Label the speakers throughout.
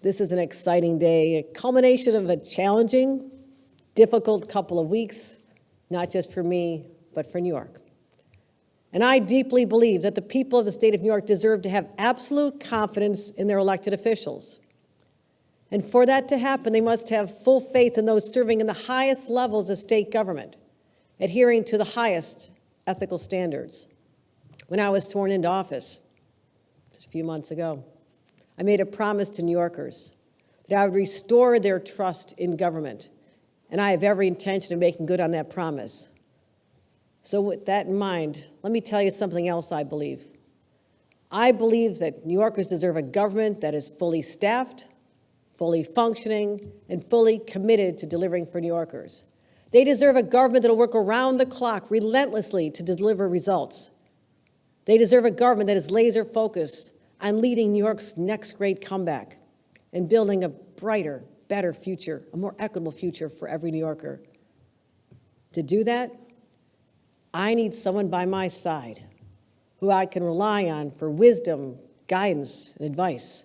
Speaker 1: This is an exciting day, a culmination of a challenging, difficult couple of weeks, not just for me, but for New York. And I deeply believe that the people of the state of New York deserve to have absolute confidence in their elected officials. And for that to happen, they must have full faith in those serving in the highest levels of state government, adhering to the highest ethical standards. When I was sworn into office just a few months ago, I made a promise to New Yorkers that I would restore their trust in government, and I have every intention of making good on that promise. So with that in mind, let me tell you something else I believe. I believe that New Yorkers deserve a government that is fully staffed, fully functioning, and fully committed to delivering for New Yorkers. They deserve a government that will work around the clock relentlessly to deliver results. They deserve a government that is laser-focused on leading New York's next great comeback and building a brighter, better future, a more equitable future for every New Yorker. To do that, I need someone by my side who I can rely on for wisdom, guidance, and advice.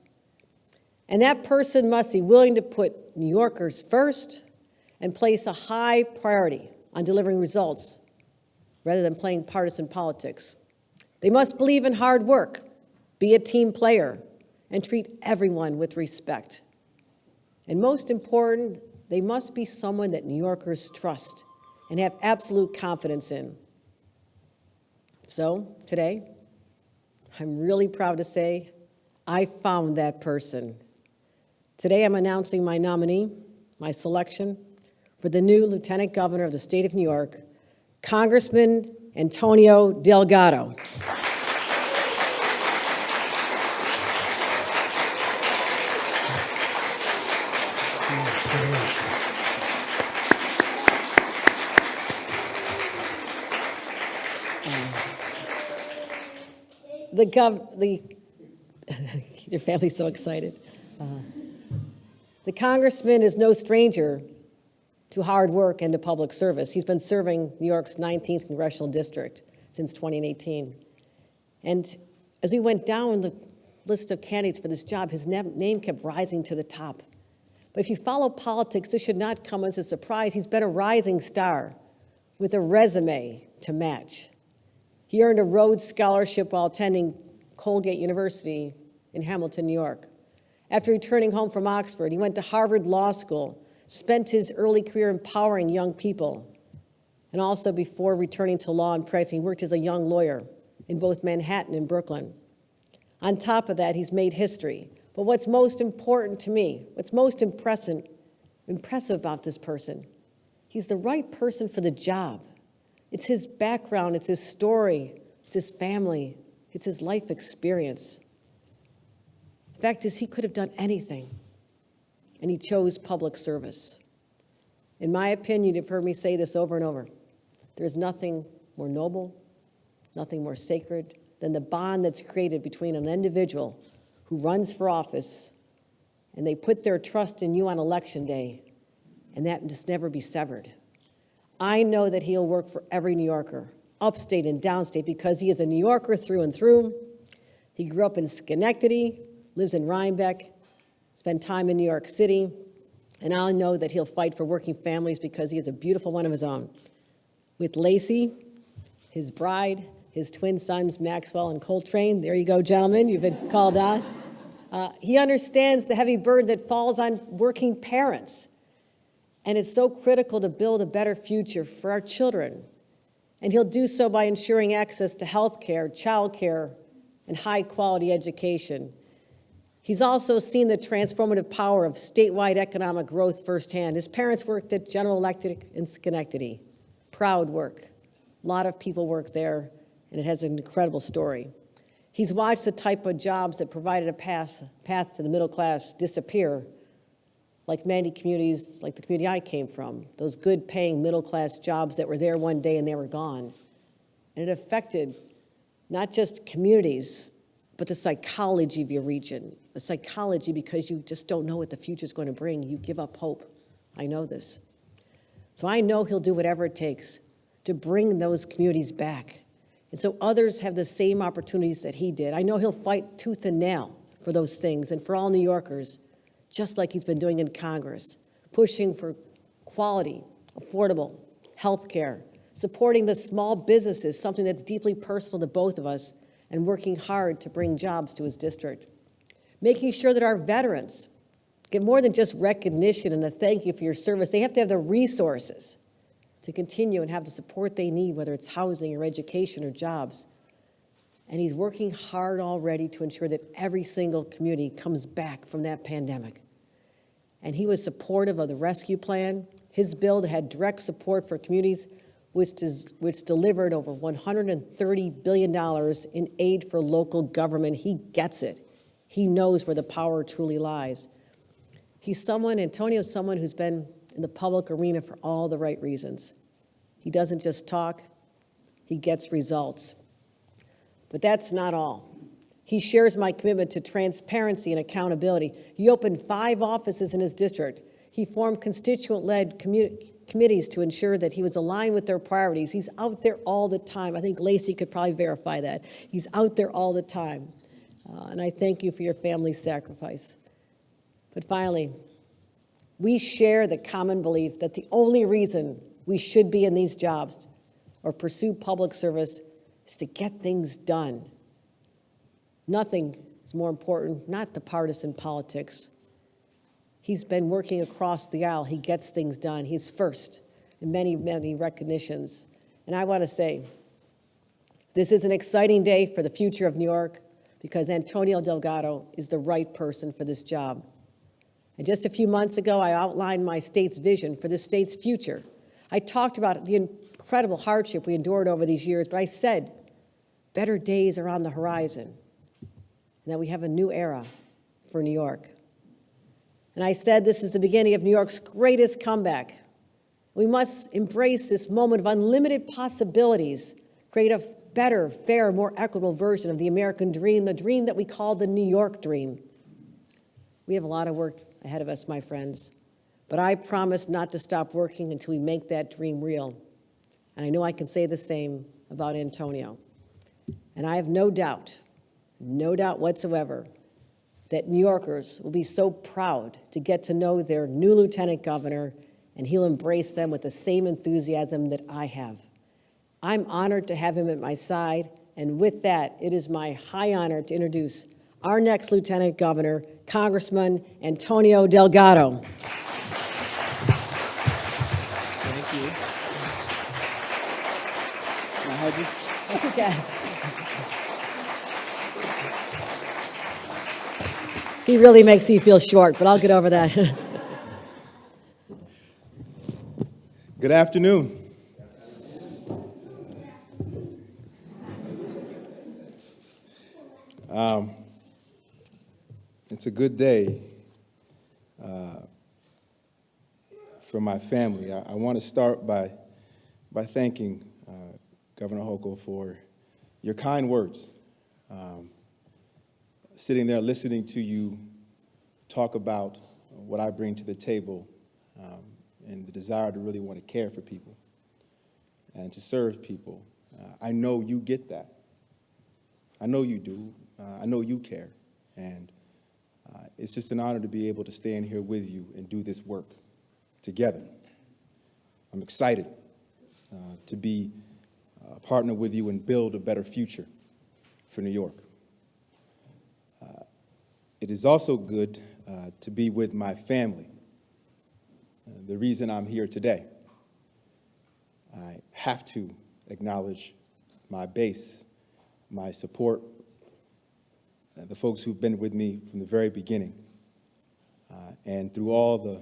Speaker 1: And that person must be willing to put New Yorkers first and place a high priority on delivering results rather than playing partisan politics. They must believe in hard work, be a team player, and treat everyone with respect. And most important, they must be someone that New Yorkers trust and have absolute confidence in. So today, I'm really proud to say I found that person. Today, I'm announcing my nominee, my selection for the new Lieutenant Governor of the state of New York, Congressman Antonio Delgado. Your family's so excited. The congressman is no stranger to hard work and to public service. He's been serving New York's 19th congressional district since 2018. And as we went down the list of candidates for this job, his name kept rising to the top. But if you follow politics, this should not come as a surprise. He's been a rising star with a resume to match. He earned a Rhodes Scholarship while attending Colgate University in Hamilton, New York. After returning home from Oxford, he went to Harvard Law School, spent his early career empowering young people. And also before returning to law and practice, he worked as a young lawyer in both Manhattan and Brooklyn. On top of that, he's made history. But what's most important to me, what's most impressive about this person, he's the right person for the job. It's his background, it's his story, it's his family, it's his life experience. The fact is, he could have done anything, and he chose public service. In my opinion, you've heard me say this over and over, there's nothing more noble, nothing more sacred than the bond that's created between an individual who runs for office and they put their trust in you on Election Day, and that must never be severed. I know that he'll work for every New Yorker, upstate and downstate, because he is a New Yorker through and through. He grew up in Schenectady, lives in Rhinebeck, spent time in New York City, and I know that he'll fight for working families because he has a beautiful one of his own. With Lacey, his bride, his twin sons, Maxwell and Coltrane. There you go, gentlemen, you've been called out. He understands the heavy burden that falls on working parents. And it's so critical to build a better future for our children. And he'll do so by ensuring access to health care, child care, and high-quality education. He's also seen the transformative power of statewide economic growth firsthand. His parents worked at General Electric in Schenectady. Proud work. A lot of people work there, and it has an incredible story. He's watched the type of jobs that provided a path to the middle class disappear, like many communities, like the community I came from, those good-paying middle-class jobs that were there one day and they were gone. And it affected not just communities, but the psychology of your region, the psychology because you just don't know what the future's going to bring. You give up hope. I know this. So I know he'll do whatever it takes to bring those communities back. And so others have the same opportunities that he did. I know he'll fight tooth and nail for those things and for all New Yorkers, just like he's been doing in Congress, pushing for quality, affordable health care, supporting the small businesses, something that's deeply personal to both of us, and working hard to bring jobs to his district. Making sure that our veterans get more than just recognition and a thank you for your service. They have to have the resources to continue and have the support they need, whether it's housing or education or jobs. And he's working hard already to ensure that every single community comes back from that pandemic. And he was supportive of the rescue plan. His bill had direct support for communities, which delivered over $130 billion in aid for local government. He gets it. He knows where the power truly lies. Antonio's someone who's been in the public arena for all the right reasons. He doesn't just talk, he gets results. But that's not all. He shares my commitment to transparency and accountability. He opened 5 offices in his district. He formed constituent-led committees to ensure that he was aligned with their priorities. He's out there all the time. I think Lacey could probably verify that. He's out there all the time. And I thank you for your family's sacrifice. But finally, we share the common belief that the only reason we should be in these jobs or pursue public service is to get things done. Nothing is more important, not the partisan politics. He's been working across the aisle. He gets things done. He's first in many, many recognitions. And I want to say, this is an exciting day for the future of New York because Antonio Delgado is the right person for this job. And just a few months ago, I outlined my state's vision for this state's future. I talked about the incredible hardship we endured over these years, but I said better days are on the horizon, and that we have a new era for New York. And I said this is the beginning of New York's greatest comeback. We must embrace this moment of unlimited possibilities, create a better, fair, more equitable version of the American dream, the dream that we call the New York dream. We have a lot of work ahead of us, my friends, but I promise not to stop working until we make that dream real. And I know I can say the same about Antonio. And I have no doubt whatsoever, that New Yorkers will be so proud to get to know their new lieutenant governor, and he'll embrace them with the same enthusiasm that I have. I'm honored to have him at my side, and with that, it is my high honor to introduce our next lieutenant governor, Congressman Antonio Delgado.
Speaker 2: Thank you. Can I hug you?
Speaker 1: Okay. He really makes me feel short, but I'll get over that.
Speaker 2: Good afternoon. It's a good day for my family. I want to start by thanking Governor Hochul for your kind words. Sitting there listening to you talk about what I bring to the table and the desire to really want to care for people and to serve people. I know you get that. I know you do. I know you care. And it's just an honor to be able to stand here with you and do this work together. I'm excited to be a partner with you and build a better future for New York. It is also good to be with my family. The reason I'm here today, I have to acknowledge my base, my support, the folks who've been with me from the very beginning. And through all the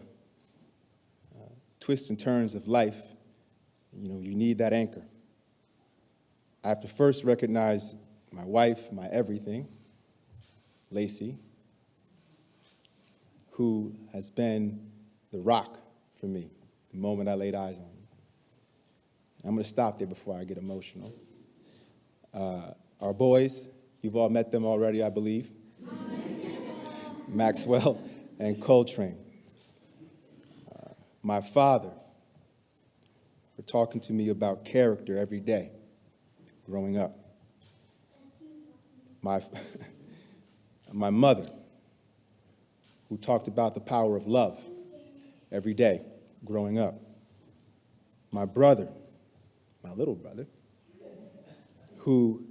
Speaker 2: twists and turns of life, you need that anchor. I have to first recognize my wife, my everything, Lacey, who has been the rock for me the moment I laid eyes on her. I'm going to stop there before I get emotional. Our boys, you've all met them already, I believe. Maxwell and Coltrane. My father, for talking to me about character every day growing up. My mother, who talked about the power of love every day growing up. My brother, my little brother, who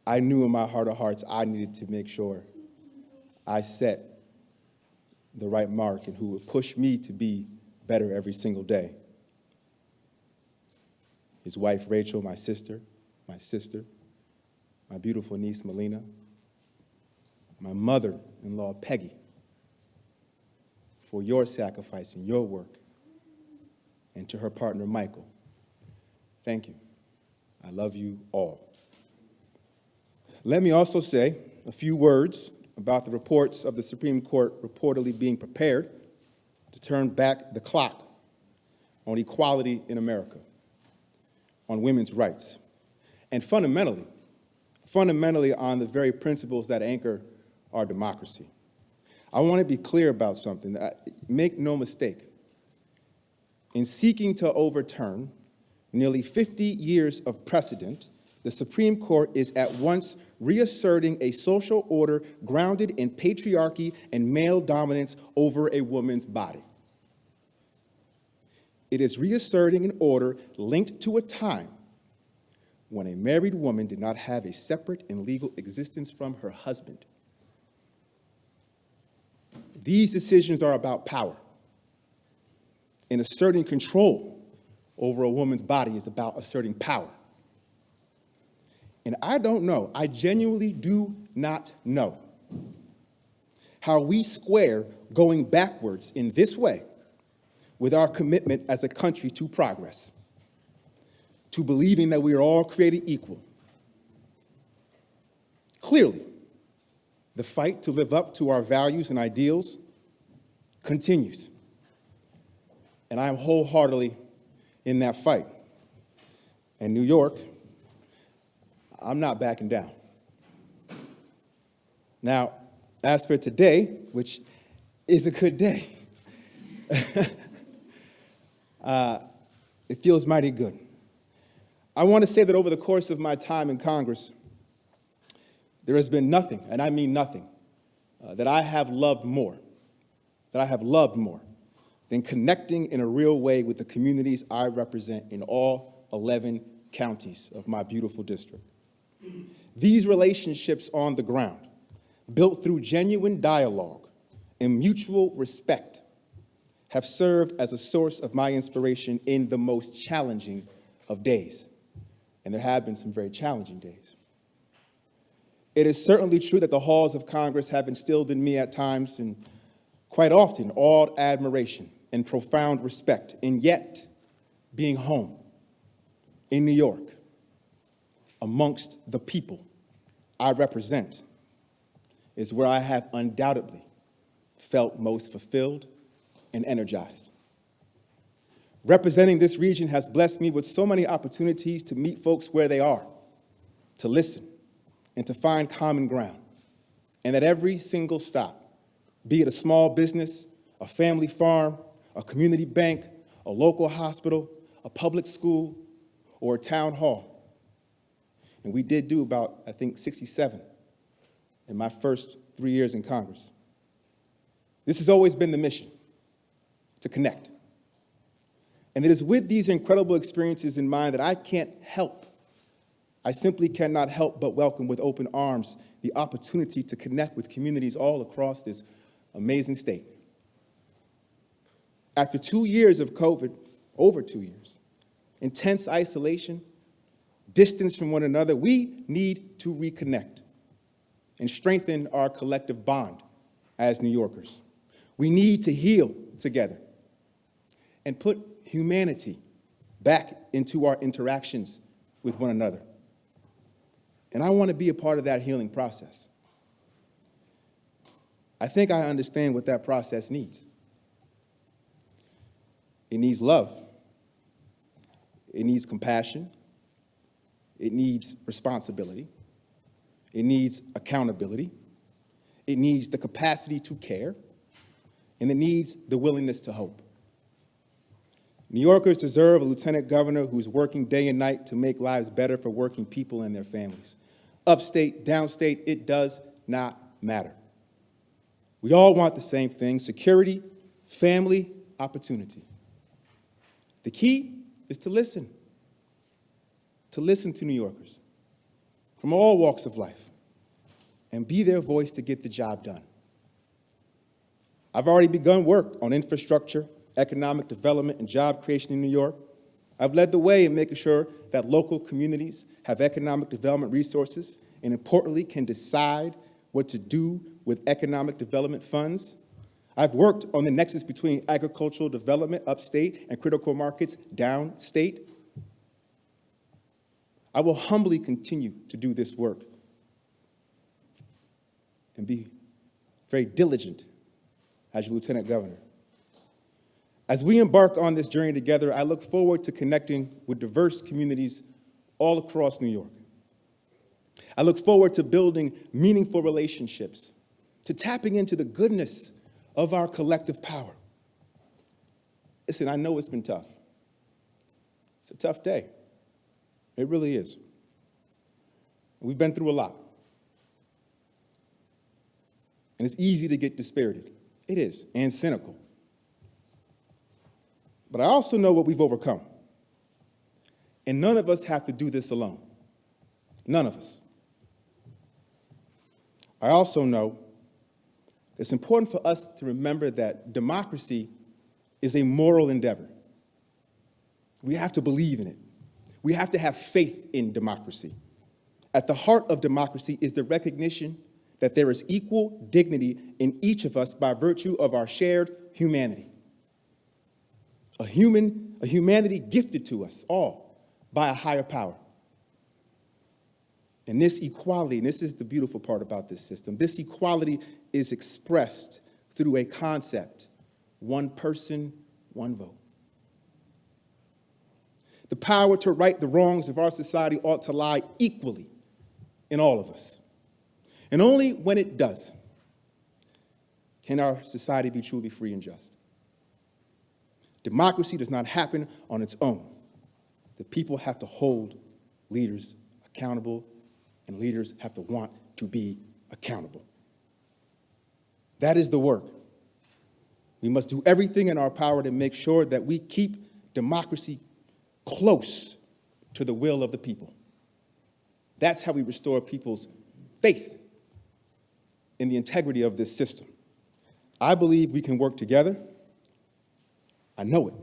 Speaker 2: I knew in my heart of hearts I needed to make sure I set the right mark and who would push me to be better every single day. His wife, Rachel, my sister, my beautiful niece, Melina, my mother-in-law, Peggy, for your sacrifice and your work, and to her partner, Michael. Thank you. I love you all. Let me also say a few words about the reports of the Supreme Court reportedly being prepared to turn back the clock on equality in America, on women's rights, and fundamentally on the very principles that anchor our democracy. I want to be clear about something. Make no mistake. In seeking to overturn nearly 50 years of precedent, the Supreme Court is at once reasserting a social order grounded in patriarchy and male dominance over a woman's body. It is reasserting an order linked to a time when a married woman did not have a separate and legal existence from her husband. These decisions are about power. And asserting control over a woman's body is about asserting power. And I genuinely do not know how we square going backwards in this way with our commitment as a country to progress, to believing that we are all created equal. Clearly, the fight to live up to our values and ideals continues. And I am wholeheartedly in that fight. And New York, I'm not backing down. Now, as for today, which is a good day, it feels mighty good. I want to say that over the course of my time in Congress, there has been nothing, and I mean nothing, that I have loved more than connecting in a real way with the communities I represent in all 11 counties of my beautiful district. These relationships on the ground, built through genuine dialogue and mutual respect, have served as a source of my inspiration in the most challenging of days. And there have been some very challenging days. It is certainly true that the halls of Congress have instilled in me at times, and quite often, awed admiration and profound respect. And yet, being home in New York, amongst the people I represent, is where I have undoubtedly felt most fulfilled and energized. Representing this region has blessed me with so many opportunities to meet folks where they are, to listen, and to find common ground. And at every single stop, be it a small business, a family farm, a community bank, a local hospital, a public school, or a town hall. And we did do about, 67 in my first 3 years in Congress. This has always been the mission, to connect. And it is with these incredible experiences in mind that I simply cannot help but welcome with open arms the opportunity to connect with communities all across this amazing state. After 2 years of COVID, over 2 years, intense isolation, distance from one another, we need to reconnect and strengthen our collective bond as New Yorkers. We need to heal together and put humanity back into our interactions with one another. And I want to be a part of that healing process. I think I understand what that process needs. It needs love. It needs compassion. It needs responsibility. It needs accountability. It needs the capacity to care. And it needs the willingness to hope. New Yorkers deserve a lieutenant governor who's working day and night to make lives better for working people and their families. Upstate, downstate, it does not matter. We all want the same thing: security, family, opportunity. The key is to listen to New Yorkers from all walks of life and be their voice to get the job done. I've already begun work on infrastructure, economic development, and job creation in New York. I've led the way in making sure that local communities have economic development resources and, importantly, can decide what to do with economic development funds. I've worked on the nexus between agricultural development upstate and critical markets downstate. I will humbly continue to do this work and be very diligent as your Lieutenant Governor. As we embark on this journey together, I look forward to connecting with diverse communities all across New York. I look forward to building meaningful relationships, to tapping into the goodness of our collective power. Listen, I know it's been tough. It's a tough day. It really is. We've been through a lot. And it's easy to get dispirited. It is, and cynical. But I also know what we've overcome. And none of us have to do this alone. None of us. I also know it's important for us to remember that democracy is a moral endeavor. We have to believe in it. We have to have faith in democracy. At the heart of democracy is the recognition that there is equal dignity in each of us by virtue of our shared humanity. A humanity gifted to us all by a higher power. And this equality, and this is the beautiful part about this system, this equality is expressed through a concept: one person, one vote. The power to right the wrongs of our society ought to lie equally in all of us. And only when it does can our society be truly free and just. Democracy does not happen on its own. The people have to hold leaders accountable, and leaders have to want to be accountable. That is the work. We must do everything in our power to make sure that we keep democracy close to the will of the people. That's how we restore people's faith in the integrity of this system. I believe we can work together. I know it.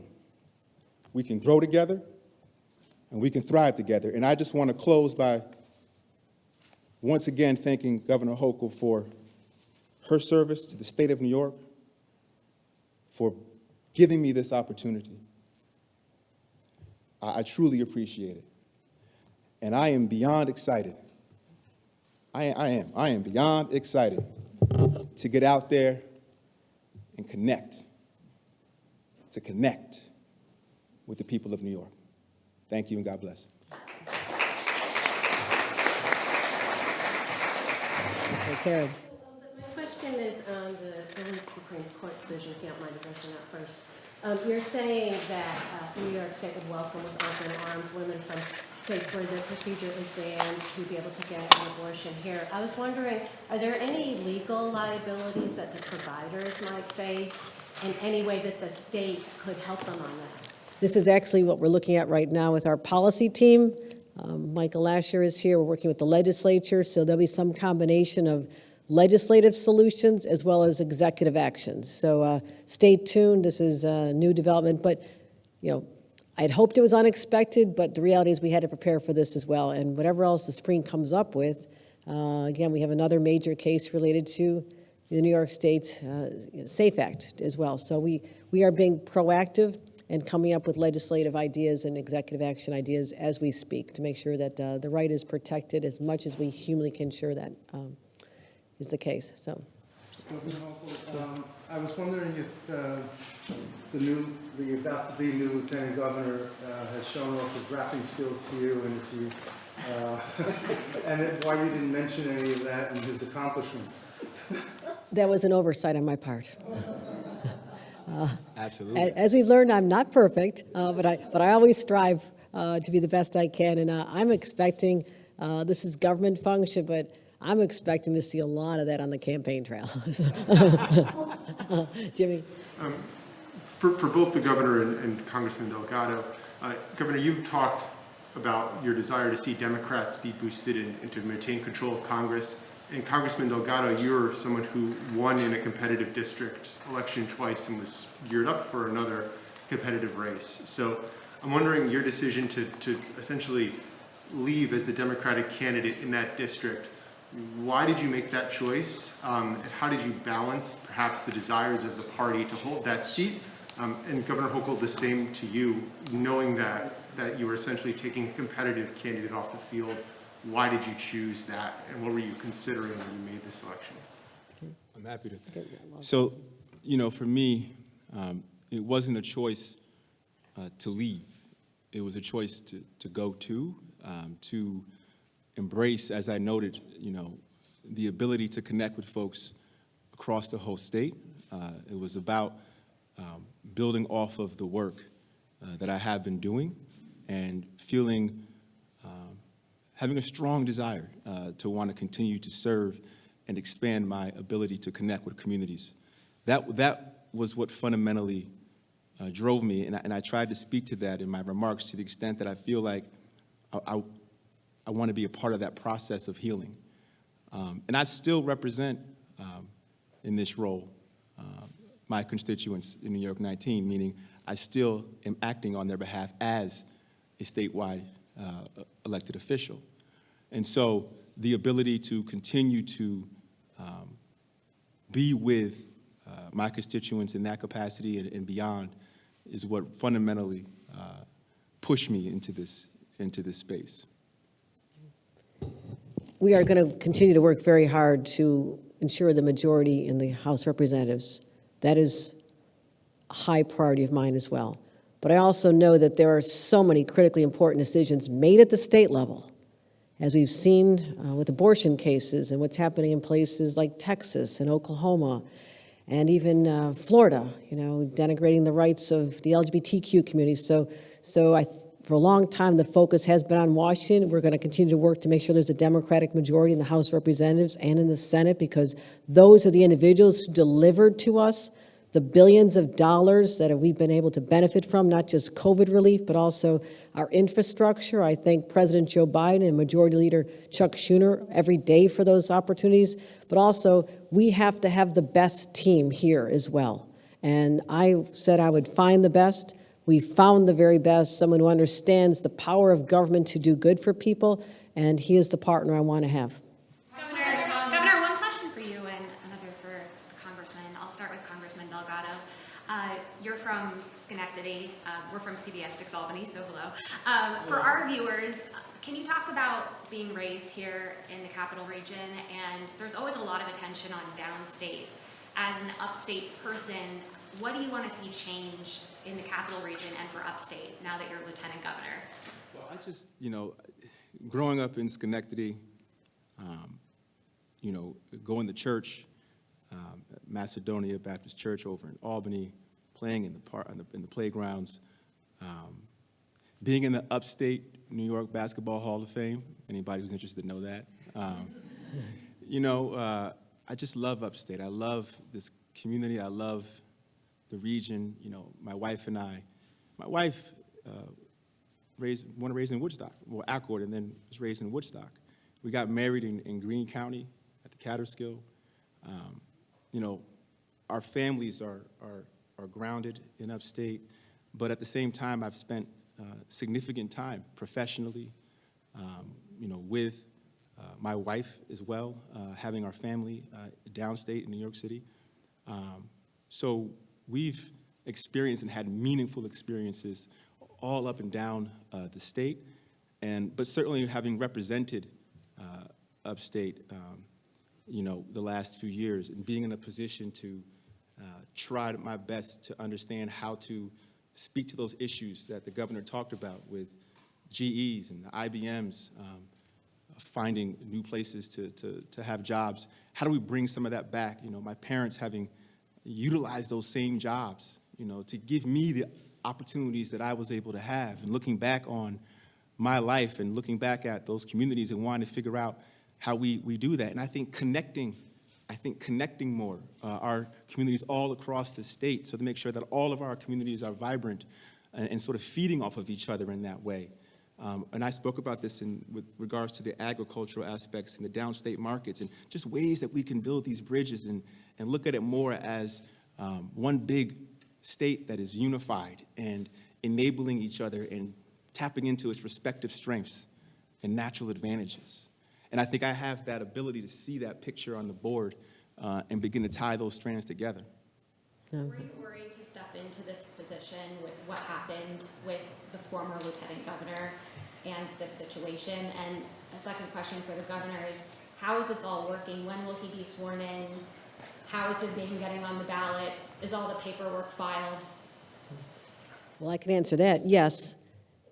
Speaker 2: We can grow together, and we can thrive together. And I just want to close by once again thanking Governor Hochul for her service to the state of New York, for giving me this opportunity. I truly appreciate it. And I am beyond excited. I am beyond excited to get out there and connect with the people of New York. Thank you, and God bless.
Speaker 1: Okay, Karen.
Speaker 3: My question is on the Supreme Court decision, if you don't mind addressing that first. You're saying that New York State would welcome with open arms women from states where the procedure is banned to be able to get an abortion here. I was wondering, are there any legal liabilities that the providers might face, and any way that the state could help them on that?
Speaker 1: This is actually what we're looking at right now with our policy team. Michael Asher is here. We're working with the legislature, so there'll be some combination of legislative solutions as well as executive actions. So stay tuned. This is a new development, but I'd hoped it was unexpected, but the reality is we had to prepare for this as well. And whatever else the Supreme comes up with, again, we have another major case related to the New York State SAFE Act as well. So we are being proactive and coming up with legislative ideas and executive action ideas as we speak to make sure that the right is protected as much as we humanly can ensure that is the case. So.
Speaker 4: I was wondering if the about-to-be new Lieutenant Governor has shown off his rapping skills to you, and if you, and why you didn't mention any of that in his accomplishments.
Speaker 1: That was an oversight on my part.
Speaker 2: Absolutely.
Speaker 1: As we've learned, I'm not perfect, but I always strive to be the best I can, and I'm expecting this is government function, but I'm expecting to see a lot of that on the campaign trail. Jimmy?
Speaker 5: For both the governor and Congressman Delgado, Governor, you've talked about your desire to see Democrats be boosted and to maintain control of Congress. And Congressman Delgado, you're someone who won in a competitive district election twice and was geared up for another competitive race. So I'm wondering your decision to essentially leave as the Democratic candidate in that district. Why did you make that choice? And how did you balance perhaps the desires of the party to hold that seat? And Governor Hochul, the same to you, knowing that you were essentially taking a competitive candidate off the field. Why did you choose that? And what were you considering when you made this selection?
Speaker 2: I'm happy to. So, for me, it wasn't a choice to leave. It was a choice to go to embrace, as I noted, the ability to connect with folks across the whole state. It was about building off of the work that I have been doing and feeling, having a strong desire to want to continue to serve and expand my ability to connect with communities. That was what fundamentally drove me, and I tried to speak to that in my remarks to the extent that I feel like I want to be a part of that process of healing. And I still represent, in this role, my constituents in New York 19, meaning I still am acting on their behalf as a statewide elected official. And so the ability to continue to be with my constituents in that capacity and beyond is what fundamentally pushed me into this space.
Speaker 1: We are going to continue to work very hard to ensure the majority in the House of Representatives. That is a high priority of mine as well. But I also know that there are so many critically important decisions made at the state level, as we've seen with abortion cases and what's happening in places like Texas and Oklahoma and even Florida, denigrating the rights of the LGBTQ community. So for a long time, the focus has been on Washington. We're going to continue to work to make sure there's a Democratic majority in the House of Representatives and in the Senate, because those are the individuals who delivered to us the billions of dollars that we've been able to benefit from, not just COVID relief, but also our infrastructure. I thank President Joe Biden and Majority Leader Chuck Schumer every day for those opportunities. But also, we have to have the best team here as well. And I said I would find the best. We found the very best, someone who understands the power of government to do good for people, and he is the partner I want to have.
Speaker 6: Governor, one question for you and another for the Congressman. I'll start with Congressman Delgado. You're from Schenectady. We're from CBS 6 Albany, so hello. For our viewers, can you talk about being raised here in the Capital Region? And there's always a lot of attention on downstate. As an upstate person, what do you want to see changed in the Capital Region and for upstate now that you're Lieutenant Governor?
Speaker 2: Well, I just, growing up in Schenectady, going to church, Macedonia Baptist Church over in Albany, playing in the playgrounds, being in the upstate New York Basketball Hall of Fame. Anybody who's interested know that. I just love upstate. I love this community. I love the region. My wife and I. My wife raised in Woodstock, well, Accord, and then was raised in Woodstock. We got married in Greene County at the Catterskill. Our families are grounded in upstate, but at the same time, I've spent significant time professionally, with my wife as well, having our family downstate in New York City. So we've experienced and had meaningful experiences all up and down the state, but certainly having represented upstate, the last few years, and being in a position to try my best to understand how to speak to those issues that the governor talked about with GEs and the IBMs, finding new places to have jobs. How do we bring some of that back? My parents having utilized those same jobs, to give me the opportunities that I was able to have. And looking back on my life and looking back at those communities and wanting to figure out how we do that. And I think connecting more our communities all across the state, so to make sure that all of our communities are vibrant and sort of feeding off of each other in that way. And I spoke about this with regards to the agricultural aspects in the downstate markets, and just ways that we can build these bridges and look at it more as one big state that is unified and enabling each other and tapping into its respective strengths and natural advantages. And I think I have that ability to see that picture on the board and begin to tie those strands together.
Speaker 6: Were you worried to step into this position with what happened with the former lieutenant governor and this situation? And a second question for the governor is, how is this all working? When will he be sworn in? How is his name getting on the ballot? Is all the paperwork filed?
Speaker 1: Well, I can answer that. Yes.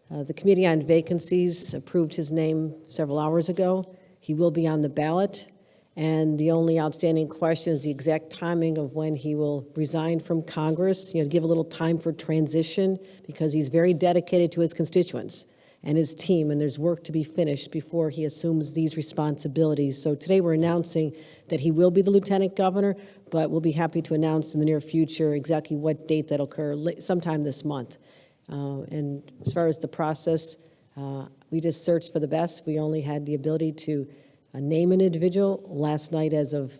Speaker 1: The Committee on Vacancies approved his name several hours ago. He will be on the ballot. And the only outstanding question is the exact timing of when he will resign from Congress, to give a little time for transition, because he's very dedicated to his constituents and his team, and there's work to be finished before he assumes these responsibilities. So today we're announcing that he will be the lieutenant governor, but we'll be happy to announce in the near future exactly what date that'll occur, sometime this month. And as far as the process, we just searched for the best. We only had the ability to name an individual last night as of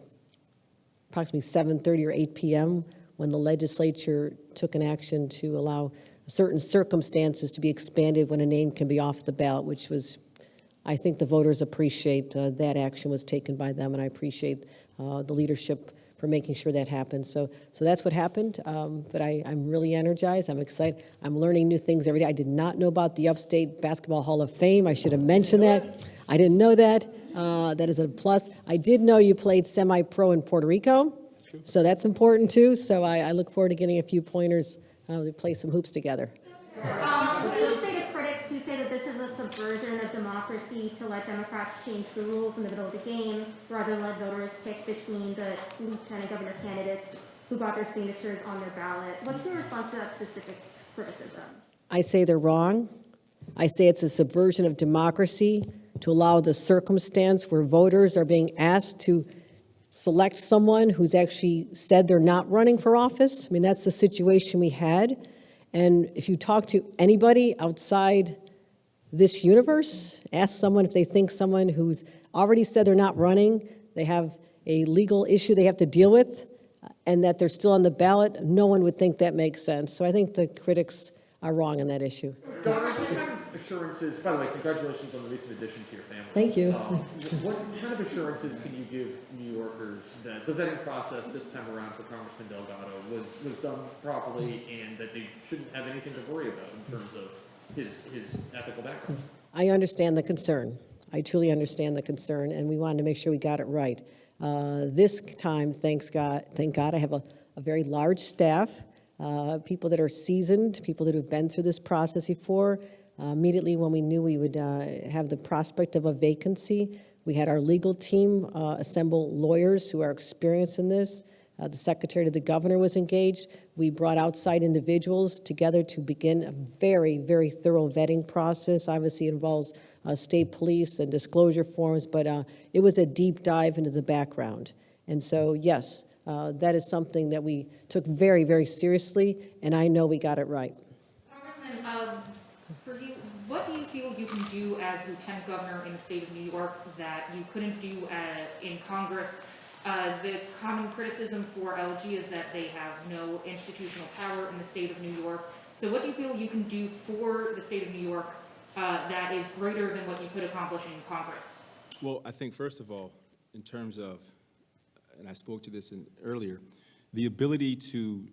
Speaker 1: approximately 7:30 or 8 p.m. when the legislature took an action to allow certain circumstances to be expanded when a name can be off the ballot, which was, I think the voters appreciate that action was taken by them, and I appreciate the leadership for making sure that happened. So that's what happened, but I'm really energized. I'm excited. I'm learning new things every day. I did not know about the Upstate Basketball Hall of Fame. I should have mentioned that. I didn't know that. That is a plus. I did know you played semi-pro in Puerto Rico, so that's important too. So I look forward to getting a few pointers to play some hoops together.
Speaker 7: What do you say to critics who say that this is a subversion of democracy to let Democrats change the rules in the middle of the game rather than let voters pick between the lieutenant governor candidates who got their signatures on their ballot? What's your response to that specific criticism?
Speaker 1: I say they're wrong. I say it's a subversion of democracy to allow the circumstance where voters are being asked to select someone who's actually said they're not running for office. I mean, that's the situation we had. And if you talk to anybody outside this universe, ask someone if they think someone who's already said they're not running, they have a legal issue they have to deal with, and that they're still on the ballot, no one would think that makes sense. So I think the critics are wrong on that issue.
Speaker 8: Governor, what kind of assurances, by the way, congratulations on the recent addition to your family.
Speaker 1: Thank you.
Speaker 8: What kind of assurances can you give New Yorkers that the vetting process this time around for Congressman Delgado was done properly and that they shouldn't have anything to worry about in terms of his ethical background?
Speaker 1: I understand the concern. I truly understand the concern, and we wanted to make sure we got it right. This time, thank God, I have a very large staff, people that are seasoned, people that have been through this process before. Immediately when we knew we would have the prospect of a vacancy, we had our legal team assemble lawyers who are experienced in this. The secretary to the governor was engaged. We brought outside individuals together to begin a very, very thorough vetting process. Obviously, it involves state police and disclosure forms, but it was a deep dive into the background. And so, yes, that is something that we took very, very seriously, and I know we got it right.
Speaker 9: Congressman, for you, what do you feel you can do as lieutenant governor in the state of New York that you couldn't do in Congress? The common criticism for LG is that they have no institutional power in the state of New York. So what do you feel you can do for the state of New York that is greater than what you could accomplish in Congress?
Speaker 2: Well, I think, first of all, in terms of, and I spoke to this earlier, the ability to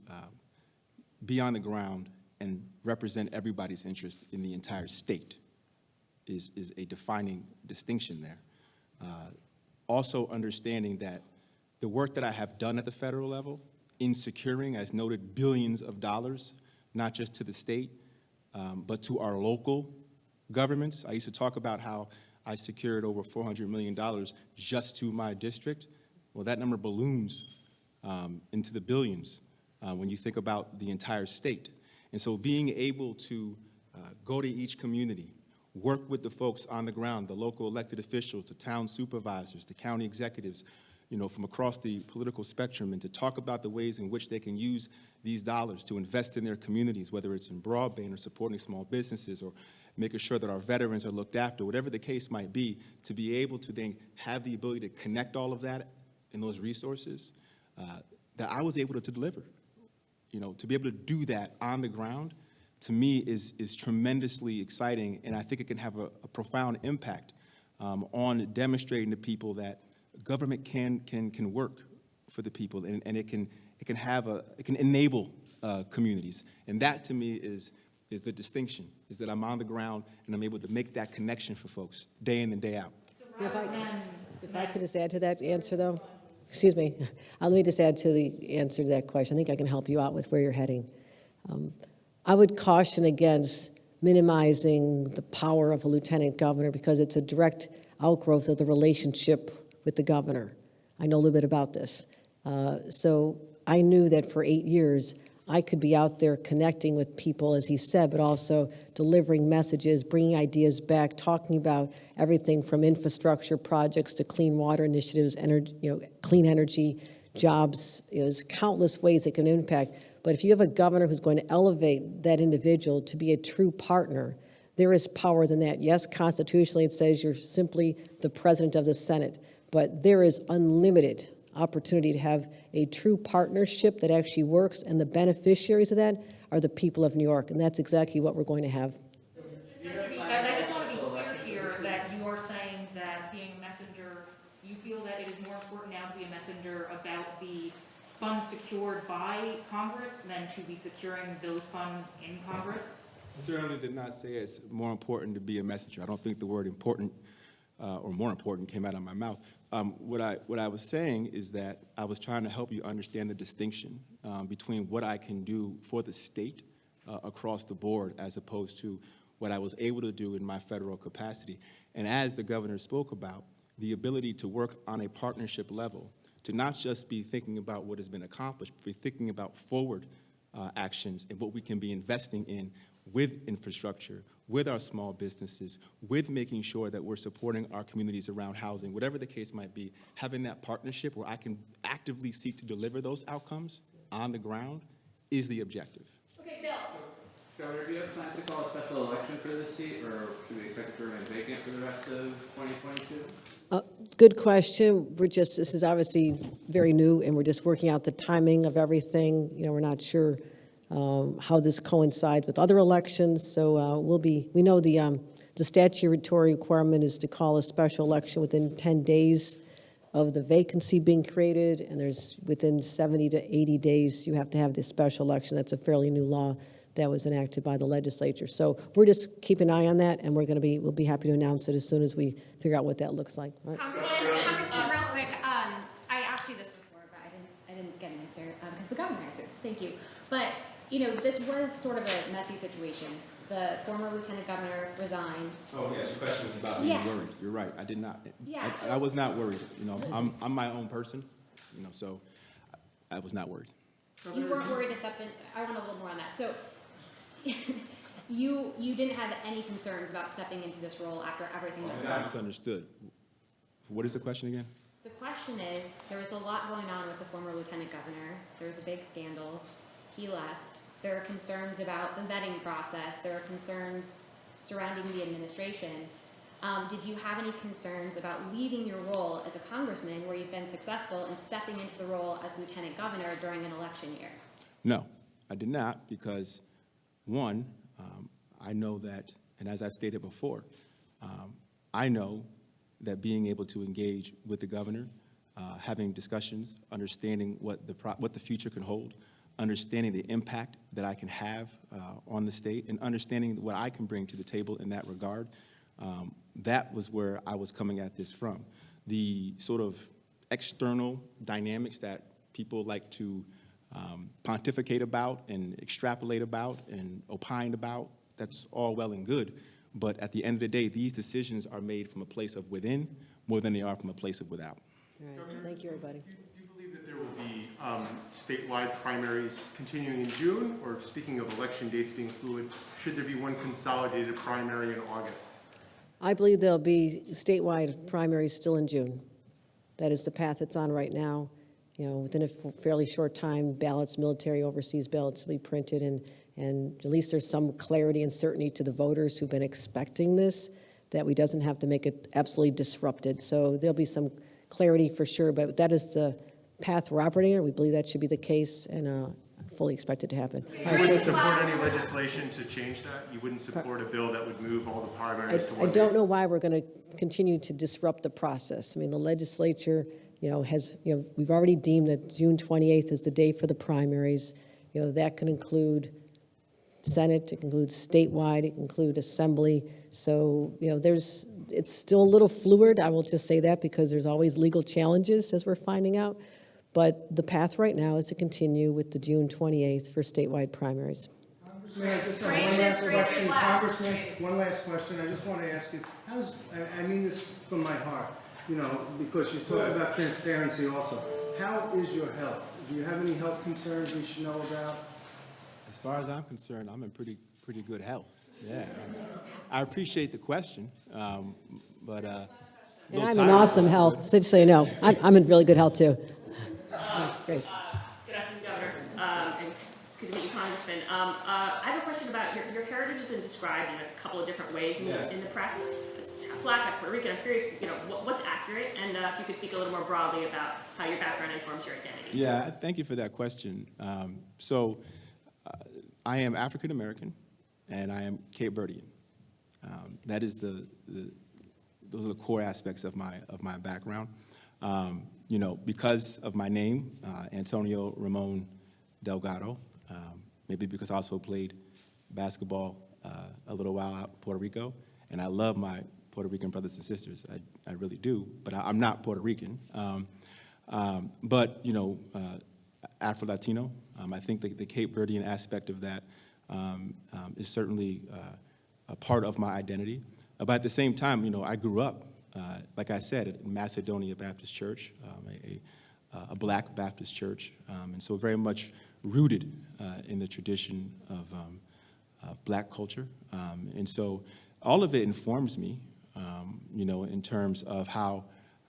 Speaker 2: be on the ground and represent everybody's interest in the entire state is a defining distinction there. Also understanding that the work that I have done at the federal level in securing, as noted, billions of dollars, not just to the state, but to our local governments. I used to talk about how I secured over $400 million just to my district. Well, that number balloons into the billions when you think about the entire state. And so being able to go to each community, work with the folks on the ground, the local elected officials, the town supervisors, the county executives, from across the political spectrum, and to talk about the ways in which they can use these dollars to invest in their communities, whether it's in broadband or supporting small businesses or making sure that our veterans are looked after, whatever the case might be, to be able to then have the ability to connect all of that and those resources, that I was able to deliver. To be able to do that on the ground, to me, is tremendously exciting, and I think it can have a profound impact on demonstrating to people that government can work for the people, and it can enable communities, and that to me is the distinction, is that I'm on the ground and I'm able to make that connection for folks day in and day out.
Speaker 1: If I could just add to that answer, though, excuse me, let me just add to the answer to that question. I think I can help you out with where you're heading. I would caution against minimizing the power of a lieutenant governor because it's a direct outgrowth of the relationship with the governor. I know a little bit about this. So I knew that for 8 years, I could be out there connecting with people, as he said, but also delivering messages, bringing ideas back, talking about everything from infrastructure projects to clean water initiatives, clean energy, jobs. There's countless ways it can impact. But if you have a governor who's going to elevate that individual to be a true partner, there is power in that. Yes, constitutionally it says you're simply the president of the Senate, but there is unlimited opportunity to have a true partnership that actually works, and the beneficiaries of that are the people of New York, and that's exactly what we're going to have.
Speaker 9: I just want to be clear here that you are saying that being a messenger, you feel that it is more important now to be a messenger about the funds secured by Congress than to be securing those funds in Congress?
Speaker 2: Certainly did not say it's more important to be a messenger. I don't think the word important or more important came out of my mouth. What I was saying is that I was trying to help you understand the distinction between what I can do for the state across the board as opposed to what I was able to do in my federal capacity. And as the governor spoke about, the ability to work on a partnership level, to not just be thinking about what has been accomplished, but be thinking about forward actions and what we can be investing in with infrastructure, with our small businesses, with making sure that we're supporting our communities around housing, whatever the case might be, having that partnership where I can actively seek to deliver those outcomes on the ground is the objective.
Speaker 9: Okay, Bill.
Speaker 10: Governor, do you have plans to call a special election for this seat, or should we expect it to remain vacant for the rest of 2022?
Speaker 1: Good question. This is obviously very new, and we're just working out the timing of everything. We're not sure how this coincides with other elections. So we know the statutory requirement is to call a special election within 10 days of the vacancy being created, and there's within 70 to 80 days you have to have this special election. That's a fairly new law that was enacted by the legislature. So we're just keeping an eye on that, and we'll be happy to announce it as soon as we figure out what that looks like. Right?
Speaker 6: Congressman, real quick, I asked you this before, but I didn't get an answer because the governor answered. Thank you. But this was sort of a messy situation. The former lieutenant governor resigned.
Speaker 2: Oh, yes, your question was about being worried. You're right. I did not.
Speaker 6: Yeah,
Speaker 2: I was not worried. I'm my own person, so I was not worried.
Speaker 6: You weren't worried to step in. I want a little more on that. So you didn't have any concerns about stepping into this role after everything that's
Speaker 2: I misunderstood. What is the question again?
Speaker 6: The question is, there was a lot going on with the former lieutenant governor. There was a big scandal. He left. There are concerns about the vetting process. There are concerns surrounding the administration. Did you have any concerns about leaving your role as a congressman where you've been successful and stepping into the role as lieutenant governor during an election year?
Speaker 2: No, I did not, because one, I know that, and as I've stated before, I know that being able to engage with the governor, having discussions, understanding what the future can hold, understanding the impact that I can have on the state, and understanding what I can bring to the table in that regard, that was where I was coming at this from. The sort of external dynamics that people like to pontificate about and extrapolate about and opine about, that's all well and good. But at the end of the day, these decisions are made from a place of within more than they are from a place of without.
Speaker 1: All right. Thank you, everybody.
Speaker 5: Do you believe that there will be statewide primaries continuing in June? Or speaking of election dates being fluid, should there be one consolidated primary in August?
Speaker 1: I believe there'll be statewide primaries still in June. That is the path it's on right now. You know, within a fairly short time, ballots, military overseas ballots will be printed, and at least there's some clarity and certainty to the voters who've been expecting this, that we doesn't have to make it absolutely disrupted. So there'll be some clarity for sure, but that is the path we're operating in. We believe that should be the case, and fully expect it to happen.
Speaker 5: You wouldn't support any legislation to change that? You wouldn't support a bill that would move all the primaries to
Speaker 1: I
Speaker 5: one day?
Speaker 1: don't know why we're going to continue to disrupt the process. I mean, the legislature, we've already deemed that June 28th is the day for the primaries. That can include Senate, it can include statewide, it can include assembly. So, it's still a little fluid. I will just say that because there's always legal challenges, as we're finding out. But the path right now is to continue with the June 28th for statewide primaries.
Speaker 4: Mayor, I just have one last question. Congressman, one last question. I just want to ask you, I mean this from my heart, because you talk about transparency also. How is your health? Do you have any health concerns we should know about?
Speaker 2: As far as I'm concerned, I'm in pretty good health. Yeah. I appreciate the question, but
Speaker 1: And I'm in awesome health, so just so you know. I'm in really good health, too. Great.
Speaker 11: Good afternoon, Governor, and good to meet you, Congressman. I have a question about your heritage has been described in a couple of different ways in the press. As half Black, half Puerto Rican. I'm curious, what's accurate, and if you could speak a little more broadly about how your background informs your identity.
Speaker 2: yeah, thank you for that question. I am African American, and I am Cape Verdean. That is those are the core aspects of my background. Because of my name, Antonio Ramon Delgado, maybe because I also played basketball a little while out in Puerto Rico, and I love my Puerto Rican brothers and sisters. I really do, but I'm not Puerto Rican. Afro-Latino, I think the Cape Verdean aspect of that is certainly a part of my identity. But at the same time, I grew up, like I said, at Macedonia Baptist Church, a Black Baptist church, and so very much rooted in the tradition of Black culture. And so all of it informs me, in terms of how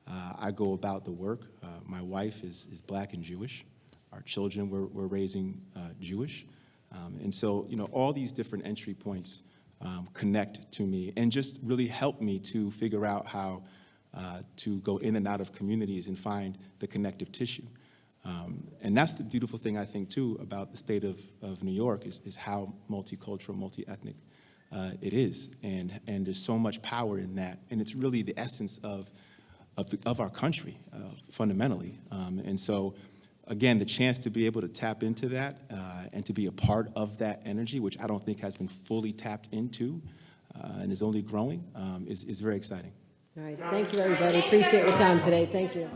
Speaker 2: I go about the work. My wife is Black and Jewish. Our children we're raising Jewish. And so, all these different entry points connect to me and just really help me to figure out how to go in and out of communities and find the connective tissue. And that's the beautiful thing, I think, too, about the state of New York is how multicultural, multi-ethnic it is. And there's so much power in that. And it's really the essence of our country, fundamentally. And so, again, the chance to be able to tap into that and to be a part of that energy, which I don't think has been fully tapped into and is only growing, is very exciting.
Speaker 1: All right, thank you, everybody. Appreciate your time today. Thank you.